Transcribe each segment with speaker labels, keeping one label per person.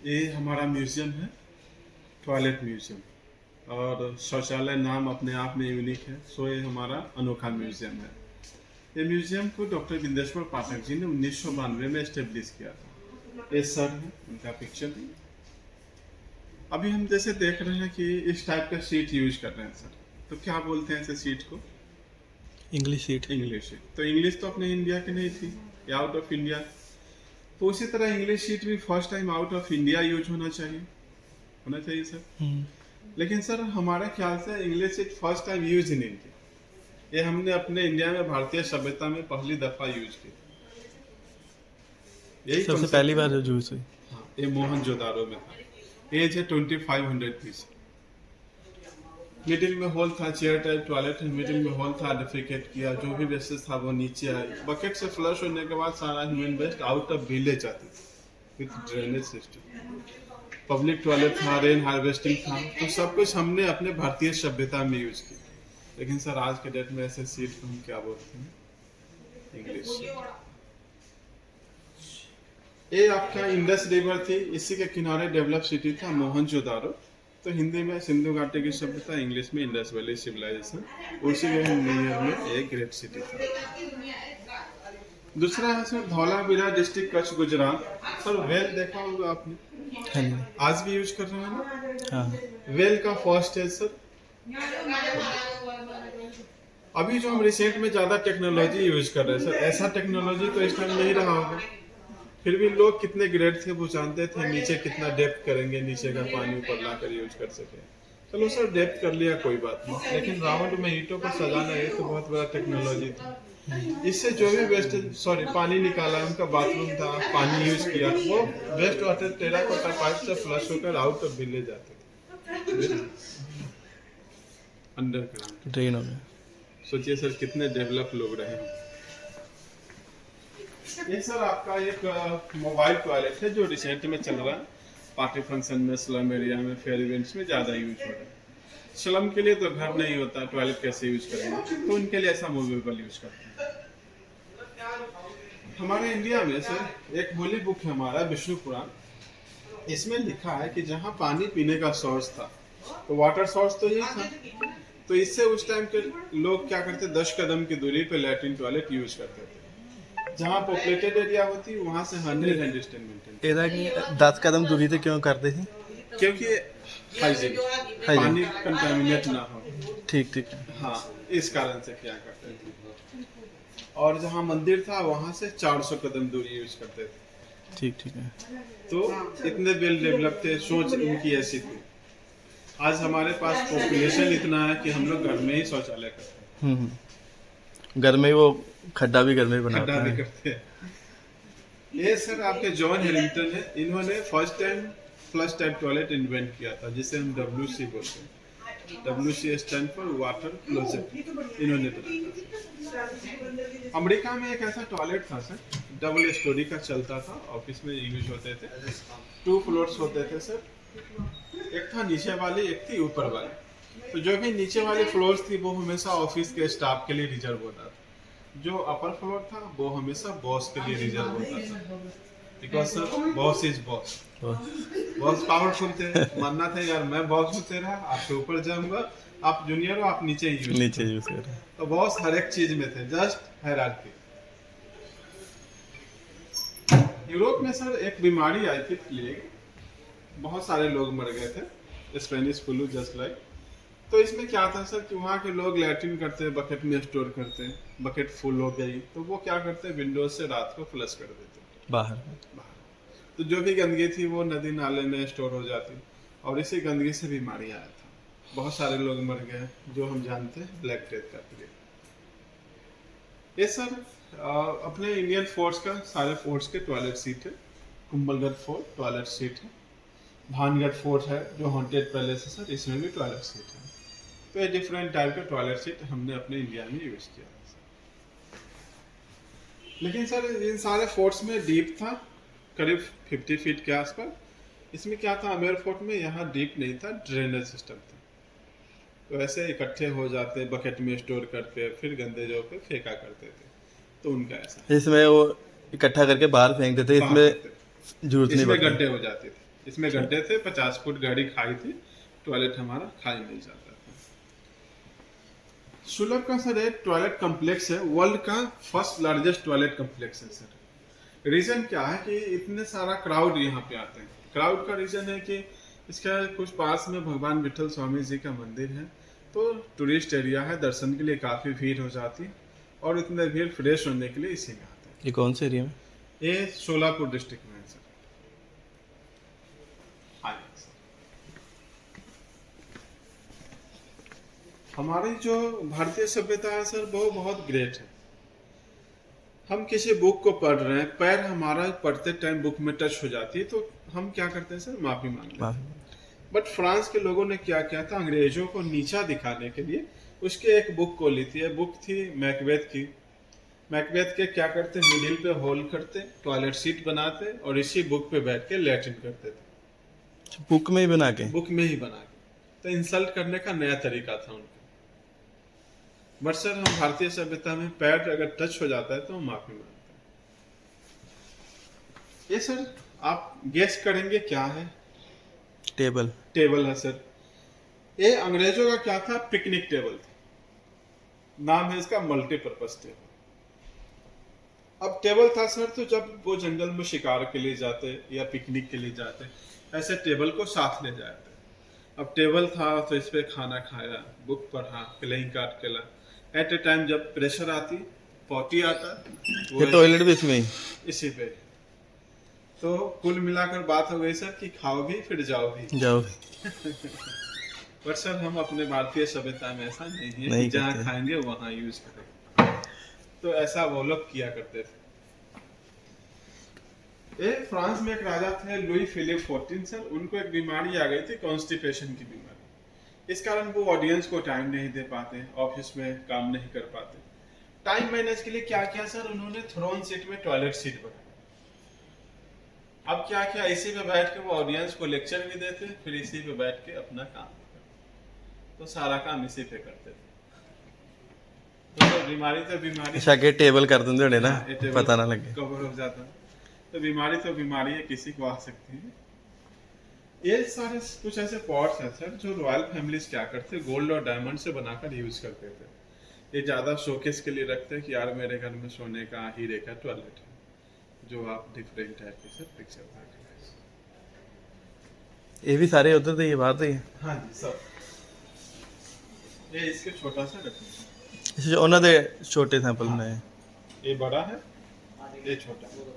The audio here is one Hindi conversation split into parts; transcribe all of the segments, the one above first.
Speaker 1: ये हमारा म्यूज़ियम है, टॉयलेट म्यूज़ियम। और शौचालय नाम अपने आप में यूनिक है, सो ये हमारा अनोखा म्यूज़ियम है। ये म्यूज़ियम को डॉक्टर बिंदेश्वर पाठक जी ने 1992 में एस्टेब्लिश किया था। ये सर है, उनका पिक्चर है। अभी हम जैसे देख रहे हैं कि इस टाइप का सीट यूज कर रहे हैं सर, तो क्या बोलते हैं ऐसे सीट को?
Speaker 2: English seat.
Speaker 1: English seat. तो इंग्लिश तो अपने इंडिया की नहीं थी, ये आउट ऑफ इंडिया। तो उसी तरह इंग्लिश सीट भी first time out of India use होना चाहिए सर। लेकिन सर हमारे ख्याल से English seat first time use in India, ये हमने अपने इंडिया में भारतीय सभ्यता में पहली दफा यूज की। यही
Speaker 2: सबसे
Speaker 1: concept
Speaker 2: पहली
Speaker 1: है।
Speaker 2: बार यूज हुई।
Speaker 1: हाँ, ये मोहनजोदारो में था। एज है 2500 पीस। मिडिल में होल था, चेयर टाइप टॉयलेट है, मिडिल में होल था, डिफिकेट किया, जो भी वेस्टेज था वो नीचे आई। बकेट से फ्लश होने के बाद सारा human waste out of village आती थी with drainage system. Public toilet था, रेन हार्वेस्टिंग था, तो सब कुछ हमने अपने भारतीय सभ्यता में यूज किया। लेकिन सर आज के डेट में ऐसे सीट को हम क्या बोलते हैं? इंग्लिश। ये आपका इंडस रिवर थी, इसी के किनारे डेवलप सिटी था मोहनजोदारो। तो हिंदी में सिंधु घाटी की सभ्यता, इंग्लिश में इंडस वैली सिविलाइजेशन। उसी के नियर में एक ग्रेट सिटी था। दूसरा है sir Dholavira district Kutch Gujarat. Sir well देखा होगा आपने,
Speaker 2: हाँ जी।
Speaker 1: आज भी यूज कर रहे हैं ना?
Speaker 2: हाँ।
Speaker 1: वेल का फर्स्ट है सर। अभी जो हम रिसेंट में ज्यादा टेक्नोलॉजी यूज कर रहे हैं सर, ऐसा टेक्नोलॉजी तो इस टाइम नहीं रहा होगा। फिर भी लोग कितने ग्रेड थे वो जानते थे, नीचे कितना डेप्थ करेंगे, नीचे का पानी ऊपर लाकर यूज कर सके। चलो सर डेप्थ कर लिया कोई बात नहीं, लेकिन राउंड में ईंटों को सजाना ये तो बहुत बड़ा टेक्नोलॉजी था। इससे जो भी वेस्ट पानी निकाला, उनका बाथरूम था, पानी यूज किया, वो वेस्ट वाटर टेराकोटा पाइप से फ्लश होकर आउट ऑफ विलेज जाते थे अंडरग्राउंड।
Speaker 2: ट्रेन हो गया।
Speaker 1: सोचिए सर कितने डेवलप लोग रहे हैं। ये सर आपका एक मोबाइल टॉयलेट है जो रिसेंट में चल रहा है, पार्टी फंक्शन में, स्लम एरिया में, फेयर इवेंट्स में ज़्यादा यूज हो रहा है। स्लम के लिए तो घर नहीं होता, टॉयलेट कैसे यूज करेंगे, तो उनके लिए ऐसा मूवेबल यूज करते हैं। हमारे इंडिया में सर एक होली बुक है हमारा विष्णु पुराण, इसमें लिखा है कि जहाँ पानी पीने का सोर्स था, तो वाटर सोर्स तो यही था। तो इससे उस टाइम के लोग क्या करते, 10 कदम की दूरी पे लैट्रिन टॉयलेट यूज करते थे। जहाँ पॉपुलेटेड एरिया होती वहाँ से 100 हैंड डिस्टेंस मेंटेन,
Speaker 2: ਇਹਦਾ ਕੀ 10 कदम दूरी ਤੇ क्यों करते थे?
Speaker 1: क्योंकि हाइजीन, पानी कंटामिनेट ना हो।
Speaker 2: ठीक ठीक है।
Speaker 1: हाँ, इस कारण से क्या करते थे। और जहाँ मंदिर था वहाँ से 400 कदम दूरी यूज करते थे।
Speaker 2: ठीक ठीक है।
Speaker 1: तो इतने वेल डेवलप थे, सोच उनकी ऐसी थी। आज हमारे पास पॉपुलेशन इतना है कि हम लोग घर में ही शौचालय करते हैं।
Speaker 2: घर में वो खड्डा भी घर में बनाते
Speaker 1: खड्डा भी
Speaker 2: हैं।
Speaker 1: करते हैं। ये सर आपके जॉन हेरिंगटन है, इन्होंने first time flush type toilet invent किया था, जिसे हम WC बोलते हैं। WC stand for water closet, इन्होंने बनाया था। अमेरिका में एक ऐसा टॉयलेट था सर, डबल स्टोरी का चलता था, ऑफिस में यूज होते थे। 2 फ्लोर्स होते थे सर, एक था नीचे वाली, एक थी ऊपर वाली। तो जो भी नीचे वाली फ्लोर्स थी वो हमेशा ऑफिस के स्टाफ के लिए रिजर्व होता था, जो अपर फ्लोर था वो हमेशा बॉस के लिए रिजर्व होता था। Because sir boss is boss, boss powerful थे, मानना था यार मैं बॉस हूँ तेरा, आपके ऊपर जाऊंगा, आप जूनियर हो, आप नीचे ही
Speaker 2: नीचे यूज कर रहे हैं।
Speaker 1: तो बॉस हर एक चीज में थे, जस्ट हायरार्की। यूरोप में सर एक बीमारी आई थी प्लेग, बहुत सारे लोग मर गए थे, स्पेनिश फ्लू जस्ट लाइक। तो इसमें क्या था सर कि वहाँ के लोग लैट्रिन करते, बकेट में स्टोर करते, बकेट फुल हो गई तो वो क्या करते, विंडोज से रात को फ्लश कर देते
Speaker 2: बाहर।
Speaker 1: तो जो भी गंदगी थी वो नदी नाले में स्टोर हो जाती, और इसी गंदगी से बीमारी आया था। बहुत सारे लोग मर गए, जो हम जानते हैं ब्लैक डेथ का पीरियड। ये सर अपने इंडियन फोर्ट्स का, सारे फोर्ट्स के टॉयलेट सीट है। कुंभलगढ़ फोर्ट टॉयलेट सीट है, भानगढ़ फोर्ट है जो हॉन्टेड पैलेस है सर, इसमें भी टॉयलेट सीट है। तो ये डिफरेंट टाइप के टॉयलेट सीट हमने अपने इंडिया में यूज किया है। लेकिन सर इन सारे फोर्ट्स में डीप था, करीब 50 फीट के आसपास। इसमें क्या था, अमेर फोर्ट में यहाँ डीप नहीं था, ड्रेनेज सिस्टम था। तो ऐसे इकट्ठे हो जाते, बकेट में स्टोर करके फिर गंदे जगह पे फेंका करते थे। तो उनका ऐसा
Speaker 2: इसमें वो इकट्ठा करके बाहर फेंक देते, इसमें जरूरत नहीं
Speaker 1: इसमें
Speaker 2: पड़ती।
Speaker 1: गड्ढे हो जाते थे, इसमें गड्ढे थे, 50 फुट गहरी खाई थी, टॉयलेट हमारा खाई मिल जाता था। सुलभ का सर एक टॉयलेट कम्प्लेक्स है, वर्ल्ड का फर्स्ट लार्जेस्ट टॉयलेट कम्प्लेक्स है सर। रीजन क्या है कि इतने सारा क्राउड यहाँ पे आते हैं। क्राउड का रीजन है कि इसका कुछ पास में भगवान विठल स्वामी जी का मंदिर है, तो टूरिस्ट एरिया है, दर्शन के लिए काफ़ी भीड़ हो जाती है और इतने भीड़ फ्रेश होने के लिए इसी में आते हैं।
Speaker 2: ये कौन से एरिया में?
Speaker 1: ये सोलापुर डिस्ट्रिक्ट में है सर। हाँ सर। हमारी जो भारतीय सभ्यता है सर वो बहुत ग्रेट है। हम किसी बुक को पढ़ रहे हैं, पैर हमारा पढ़ते टाइम बुक में टच हो जाती है तो हम क्या करते हैं सर, माफी मांग लेते हैं। बट फ्रांस के लोगों ने क्या किया था, अंग्रेजों को नीचा दिखाने के लिए उसके एक बुक को ली थी। बुक थी मैकबेथ की। मैकबेथ के क्या करते, मिडिल पे होल करते, टॉयलेट सीट बनाते और इसी बुक पे बैठ के लैट्रिन करते थे।
Speaker 2: बुक में ही बना के?
Speaker 1: बुक में ही बना के। तो इंसल्ट करने का नया तरीका था उनका। बट सर हम भारतीय सभ्यता में पैर अगर टच हो जाता है तो हम माफी मांगते हैं। ये सर आप गेस करेंगे क्या है?
Speaker 2: टेबल।
Speaker 1: टेबल है सर। ये अंग्रेजों का क्या था, पिकनिक टेबल था। नाम है इसका मल्टीपर्पज टेबल। अब टेबल था सर, तो जब वो जंगल में शिकार के लिए जाते या पिकनिक के लिए जाते, ऐसे टेबल को साथ ले जाते। अब टेबल था तो इस पे खाना खाया, बुक पढ़ा, प्लेइंग कार्ड खेला। एट ए टाइम जब प्रेशर आती, पॉटी आता,
Speaker 2: ये टॉयलेट भी इसमें ही?
Speaker 1: इसी पे। तो कुल मिलाकर बात हो गई सर कि खाओ भी फिर जाओ भी।
Speaker 2: जाओ।
Speaker 1: पर सर हम अपने भारतीय सभ्यता में ऐसा नहीं है
Speaker 2: नहीं
Speaker 1: कि जहाँ
Speaker 2: करते।
Speaker 1: खाएंगे वहाँ यूज करेंगे। तो ऐसा वो लोग किया करते थे। फ्रांस में एक राजा थे लुई फिलिप 14 सर, उनको एक बीमारी आ गई थी, कॉन्स्टिपेशन की बीमारी। इस कारण वो ऑडियंस को टाइम नहीं दे पाते, ऑफिस में काम नहीं कर पाते। टाइम मैनेज के लिए क्या किया सर, उन्होंने थ्रोन सीट में टॉयलेट सीट बनाई। अब क्या किया, इसी पे बैठ के वो ऑडियंस को लेक्चर भी देते, फिर इसी पे बैठ के अपना काम करते। तो सारा काम इसी पे करते थे। तो बीमारी तो बीमारी,
Speaker 2: अच्छा के टेबल कर देंगे होने ना,
Speaker 1: ये टेबल
Speaker 2: पता ना लगे।
Speaker 1: कवर हो जाता। तो बीमारी है, किसी को आ सकती है। ये सारे कुछ ऐसे पॉट्स हैं सर जो रॉयल फैमिलीज क्या करते, गोल्ड और डायमंड से बनाकर यूज करते थे। ये ज्यादा शोकेस के लिए रखते हैं कि यार मेरे घर में सोने का हीरे का टॉयलेट है, जो आप डिफरेंट टाइप के सर पिक्चर देख रहे हैं।
Speaker 2: ये भी सारे उधर थे, ये बाहर थे?
Speaker 1: हाँ जी सब। ये इसके छोटा सा रखना,
Speaker 2: अच्छा जो उन्होंने छोटे सैंपल में।
Speaker 1: ये बड़ा है, ये छोटा है।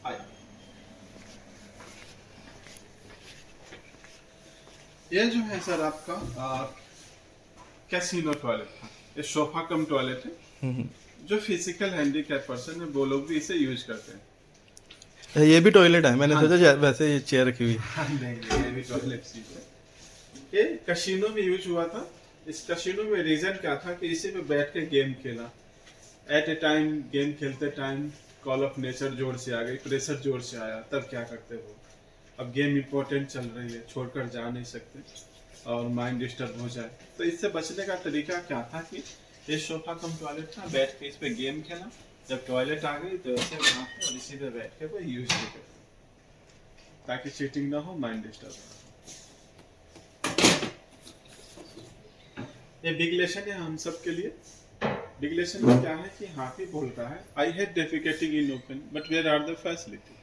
Speaker 1: आइए। ये जो है सर आपका कैसीनो टॉयलेट था। ये सोफा कम टॉयलेट है। जो फिजिकल हैंडीकैप पर्सन है वो लोग भी इसे यूज करते हैं।
Speaker 2: ये भी टॉयलेट है? मैंने
Speaker 1: हाँ।
Speaker 2: सोचा वैसे ये चेयर रखी हुई।
Speaker 1: नहीं, ये भी टॉयलेट सीट है। ये कैसीनो में यूज हुआ था। इस कैसीनो में रीजन क्या था कि इसी पे बैठ के गेम खेला। एट ए टाइम गेम खेलते टाइम कॉल ऑफ नेचर जोर से आ गई, प्रेशर जोर से आया, तब क्या करते हो, अब गेम इंपॉर्टेंट चल रही है, छोड़कर जा नहीं सकते और माइंड डिस्टर्ब हो जाए। तो इससे बचने का तरीका क्या था कि ये सोफा कम टॉयलेट था, बैठ के इस पे गेम खेला, जब टॉयलेट आ गई तो ऐसे वहाँ पे और इसी पे बैठ के कोई यूज नहीं करते, ताकि चीटिंग ना हो, माइंड डिस्टर्ब ना हो। ये बिग लेसन है हम सब के लिए। बिग लेसन में क्या है कि हाथी बोलता है, I had difficulty in open but where are the facility.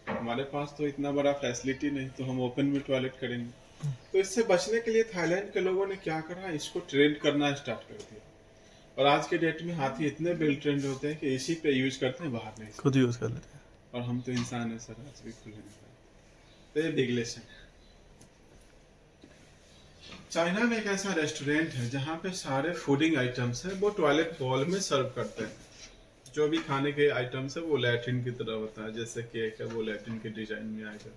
Speaker 1: हमारे पास तो इतना बड़ा फैसिलिटी नहीं, तो हम ओपन में टॉयलेट करेंगे। तो इससे बचने के लिए थाईलैंड के लोगों ने क्या करा, इसको ट्रेंड करना स्टार्ट कर दिया। और आज के डेट में हाथी इतने वेल ट्रेंड होते हैं कि इसी पे यूज करते हैं, बाहर नहीं,
Speaker 2: खुद यूज कर लेते हैं।
Speaker 1: और हम तो इंसान है सर, आज भी खुले नहीं। तो ये बिग लेसन है। चाइना में एक ऐसा रेस्टोरेंट है जहाँ पे सारे फूडिंग आइटम्स हैं वो टॉयलेट बॉल में सर्व करते हैं। जो भी खाने के आइटम्स है वो लैट्रिन की तरह होता है, जैसे केक है वो लैट्रिन के डिजाइन में आएगा।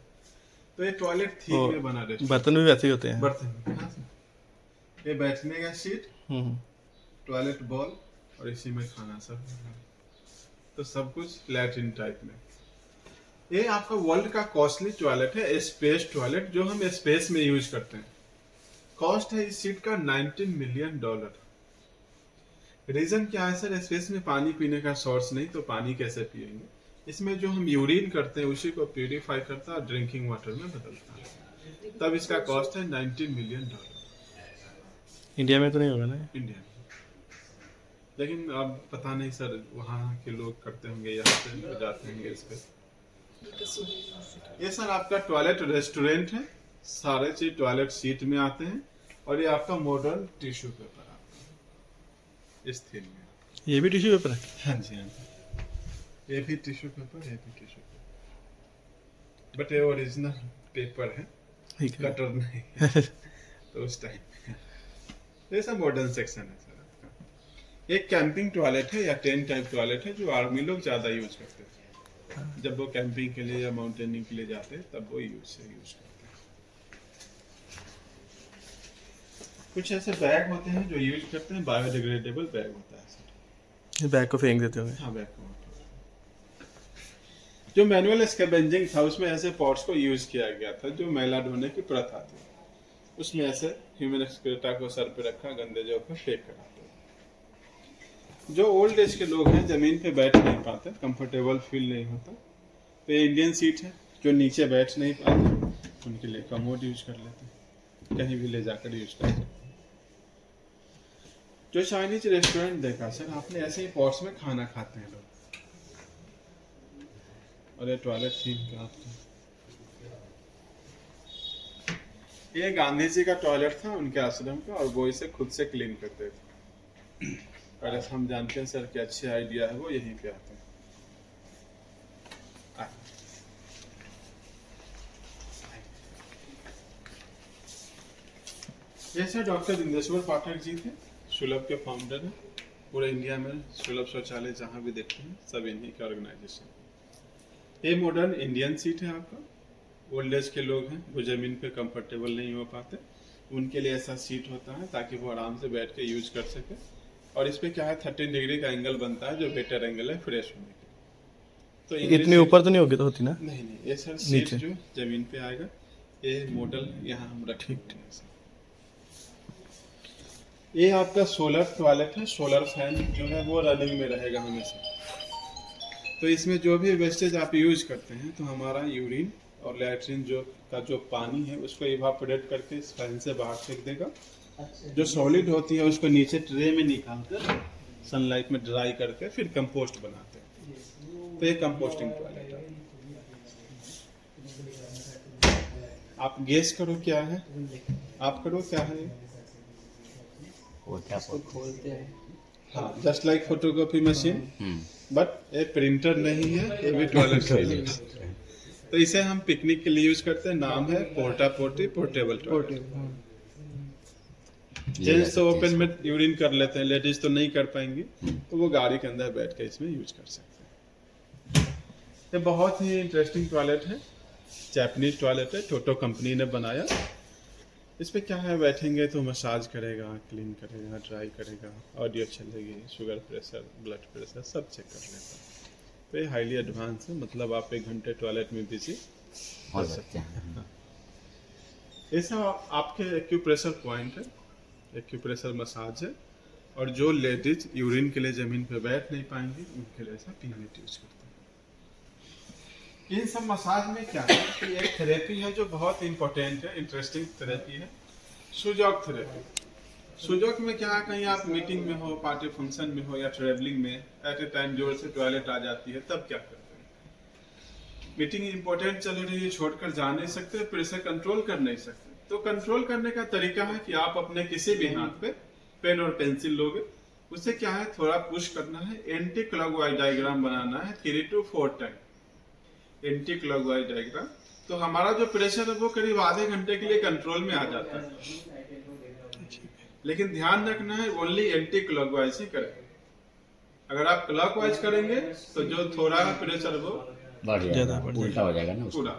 Speaker 1: तो ये टॉयलेट थीक में बना रेस्टोरेंट।
Speaker 2: बर्तन भी वैसे ही होते हैं?
Speaker 1: बर्तन, हाँ सर। ये बैठने का सीट, टॉयलेट बॉल और इसी में खाना सब। तो सब कुछ लैट्रिन टाइप में। ये आपका वर्ल्ड का कॉस्टली टॉयलेट है, स्पेस टॉयलेट, जो हम स्पेस में यूज करते हैं। कॉस्ट है इस सीट का $19 मिलियन। रीजन क्या है सर, स्पेस में पानी पीने का सोर्स नहीं, तो पानी कैसे पिएंगे, इसमें जो हम यूरिन करते हैं उसी को प्यूरिफाई करता है और ड्रिंकिंग वाटर में बदलता है। तब इसका कॉस्ट है $19 मिलियन
Speaker 2: इंडिया में तो नहीं होगा ना?
Speaker 1: इंडिया में। लेकिन अब पता नहीं सर, वहाँ के लोग करते होंगे, यहाँ से जाते होंगे इस पे। ये सर आपका टॉयलेट रेस्टोरेंट है, सारे चीज टॉयलेट सीट में आते हैं। और ये आपका मॉडर्न टिश्यू पेपर आता है इस थीम में।
Speaker 2: ये भी टिश्यू पेपर है?
Speaker 1: हाँ जी, हाँ जी, ये भी टिश्यू पेपर, ये भी टिश्यू पेपर, बट ये ओरिजिनल पेपर है,
Speaker 2: ठीक है।
Speaker 1: कटर नहीं है। तो उस टाइम ये सब मॉडर्न सेक्शन है सर आपका। एक कैंपिंग टॉयलेट है या टेंट टाइप टॉयलेट है जो आर्मी लोग ज्यादा यूज करते थे। जब वो कैंपिंग के लिए या माउंटेनिंग के लिए जाते हैं तब वो यूज करते हैं। कुछ ऐसे बैग होते हैं जो यूज करते हैं, बायोडिग्रेडेबल बैग होता है सर।
Speaker 2: ये बैग को फेंक देते होंगे।
Speaker 1: हाँ, बैग को। जो मैनुअल स्कैवेंजिंग था उसमें ऐसे पॉट्स को यूज किया गया था, जो मैला ढोने की प्रथा थी। उसमें ऐसे ह्यूमन एक्सक्रीटा को सर पे रखा, गंदे जो को फेंक कर आते। जो ओल्ड एज के लोग हैं, जमीन पे बैठ नहीं पाते, कंफर्टेबल फील नहीं होता, तो ये इंडियन सीट है। जो नीचे बैठ नहीं पाते उनके लिए कमोड यूज कर लेते हैं, कहीं भी ले जाकर यूज कर सकते हैं। जो चाइनीज रेस्टोरेंट देखा सर आपने, ऐसे ही पॉट्स में खाना खाते हैं लोग। और ये टॉयलेट थीम का आपका, ये गांधी जी का टॉयलेट था उनके आश्रम का, और वो इसे खुद से क्लीन करते थे। और ऐसा हम जानते हैं सर कि अच्छे आइडिया है वो यहीं पे आते हैं। ये सर डॉक्टर इंदेश्वर पाठक जी थे, सुलभ के फाउंडर हैं। पूरे इंडिया में सुलभ शौचालय जहाँ भी देखते हैं सब इन्हीं के ऑर्गेनाइजेशन। ये मॉडर्न इंडियन सीट है आपका। ओल्ड एज के लोग हैं वो जमीन पे कंफर्टेबल नहीं हो पाते, उनके लिए ऐसा सीट होता है ताकि वो आराम से बैठ के यूज कर सके। और इस पे क्या है, 30 डिग्री का एंगल बनता है जो बेटर एंगल है फ्रेश होने के। तो
Speaker 2: इतनी ऊपर तो नहीं होगी, तो होती ना?
Speaker 1: नहीं, ये सर सीट जो जमीन पे आएगा, ये मॉडल यहाँ हम रखें। ये आपका सोलर टॉयलेट है, सोलर फैन जो है वो रनिंग में रहेगा हमेशा। तो इसमें जो भी वेस्टेज आप यूज करते हैं, तो हमारा यूरिन और लैट्रिन जो पानी है उसको इवापोरेट करके इस फैन से बाहर फेंक देगा। जो सॉलिड होती है उसको नीचे ट्रे में निकाल कर सनलाइट में ड्राई करके फिर कंपोस्ट बनाते हैं। तो ये कंपोस्टिंग टॉयलेट है। आप गेस करो क्या है, आप करो क्या है।
Speaker 3: वो क्या खोलते हैं?
Speaker 1: हाँ, just like photocopy machine, but ये प्रिंटर नहीं है, ये भी टॉयलेट है। तो इसे हम पिकनिक के लिए यूज करते हैं। नाम है पोर्टा पोर्टी पोर्टेबल टॉयलेट। जेंट्स तो ओपन में यूरिन कर लेते हैं, लेडीज तो नहीं कर पाएंगी, तो वो गाड़ी के अंदर बैठ के इसमें यूज कर सकते हैं। ये बहुत ही इंटरेस्टिंग टॉयलेट है, जापानीज टॉयलेट है, टोटो कंपनी ने बनाया। इस पे क्या है, बैठेंगे तो मसाज करेगा, क्लीन करेगा, ड्राई करेगा, ऑडियो चलेगी, शुगर प्रेशर, ब्लड प्रेशर सब चेक कर लेता है। तो ये हाईली एडवांस है, मतलब आप 1 घंटे टॉयलेट में बिजी
Speaker 3: हो सकते हैं।
Speaker 1: ये सब आपके एक्यूप्रेशर पॉइंट है, एक्यूप्रेशर मसाज है। और जो लेडीज यूरिन के लिए जमीन पे बैठ नहीं पाएंगी उनके लिए ऐसा पीनेट यूज करते हैं। इन सब मसाज में क्या है कि एक थेरेपी है जो बहुत इंपॉर्टेंट है, इंटरेस्टिंग थेरेपी है, सुजॉक थेरेपी। सुजॉक में क्या है, कहीं आप मीटिंग में हो, पार्टी फंक्शन में हो या ट्रेवलिंग में, एट ए टाइम जोर से टॉयलेट आ जाती है, तब क्या करते हैं। मीटिंग इंपॉर्टेंट चल रही है, छोड़कर जा नहीं सकते, प्रेशर कंट्रोल कर नहीं सकते। तो कंट्रोल करने का तरीका है कि आप अपने किसी भी हाथ पे पेन और पेंसिल लोगे, उससे क्या है थोड़ा पुश करना है, एंटी क्लॉकवाइज डायग्राम बनाना है 3 to 4 time, anti clockwise diagram. तो हमारा जो प्रेशर है वो करीब आधे घंटे के लिए कंट्रोल में आ जाता है। लेकिन ध्यान रखना है ओनली एंटी क्लॉकवाइज ही करें। अगर आप क्लॉकवाइज करेंगे तो जो थोड़ा प्रेशर वो
Speaker 3: बढ़ जाएगा, उल्टा हो जाएगा ना
Speaker 1: पूरा।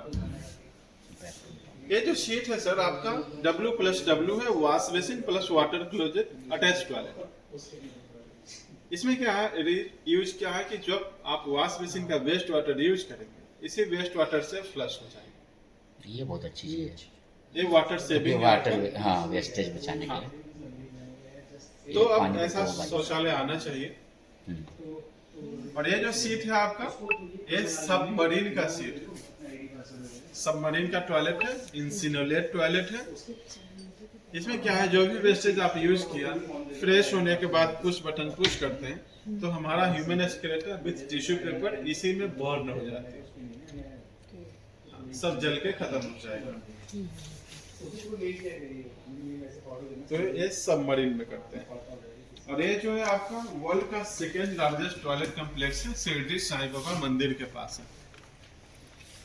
Speaker 1: ये जो सीट है सर आपका W+W है, wash basin plus water closet attach toilet. इसमें क्या है, यूज क्या है कि जब आप वॉश बेसिन का वेस्ट वाटर यूज करेंगे, इसी वेस्ट वाटर से फ्लश हो जाएगा।
Speaker 3: ये बहुत अच्छी चीज है,
Speaker 1: ये वाटर सेविंग
Speaker 3: वाटर, हाँ, वेस्टेज बचाने के लिए।
Speaker 1: तो अब ऐसा शौचालय आना चाहिए। और ये जो सीट है आपका, ये सबमरीन का सीट है। सबमरीन का टॉयलेट है, इंसिनुलेट टॉयलेट है। इसमें क्या है, जो भी वेस्टेज आप यूज किया, फ्रेश होने के बाद पुश बटन पुश करते हैं तो हमारा ह्यूमन एक्सक्रीटर विथ टिश्यू पेपर इसी में बर्न हो जाती है, सब जल के खत्म हो जाएगा। तो ये सबमरीन में करते हैं। और ये जो है आपका वर्ल्ड का सेकेंड लार्जेस्ट टॉयलेट कॉम्प्लेक्स है, शिरडी साईं बाबा मंदिर के पास है।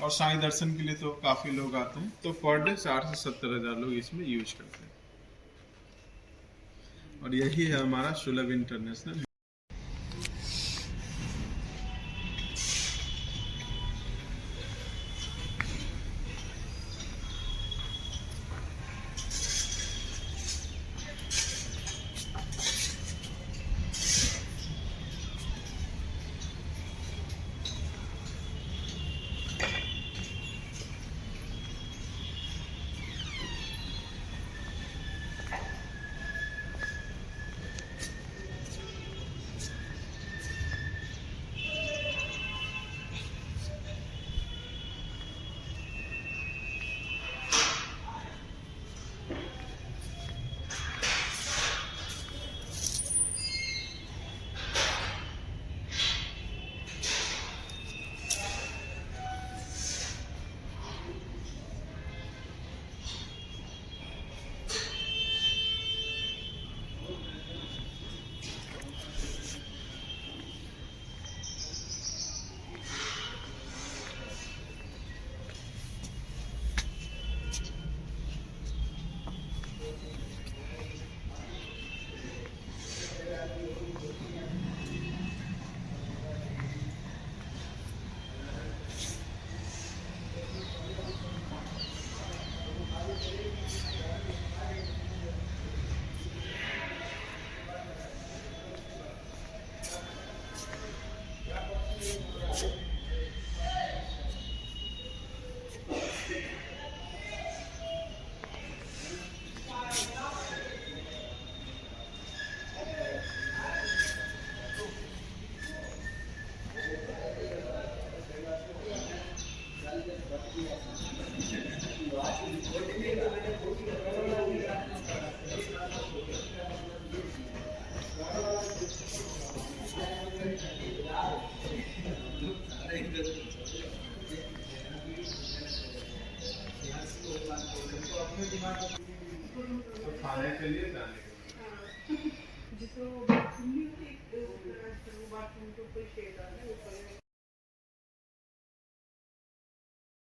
Speaker 1: और साईं दर्शन के लिए तो काफी लोग आते हैं, तो पर डे 60 से 70 हजार लोग इसमें यूज करते हैं। और यही है हमारा सुलभ इंटरनेशनल। तो खाने के लिए जाने के लिए।
Speaker 4: जिसको बाथरूम नहीं होती, एक बाथरूम के ऊपर शेड आ रहा है, ऊपर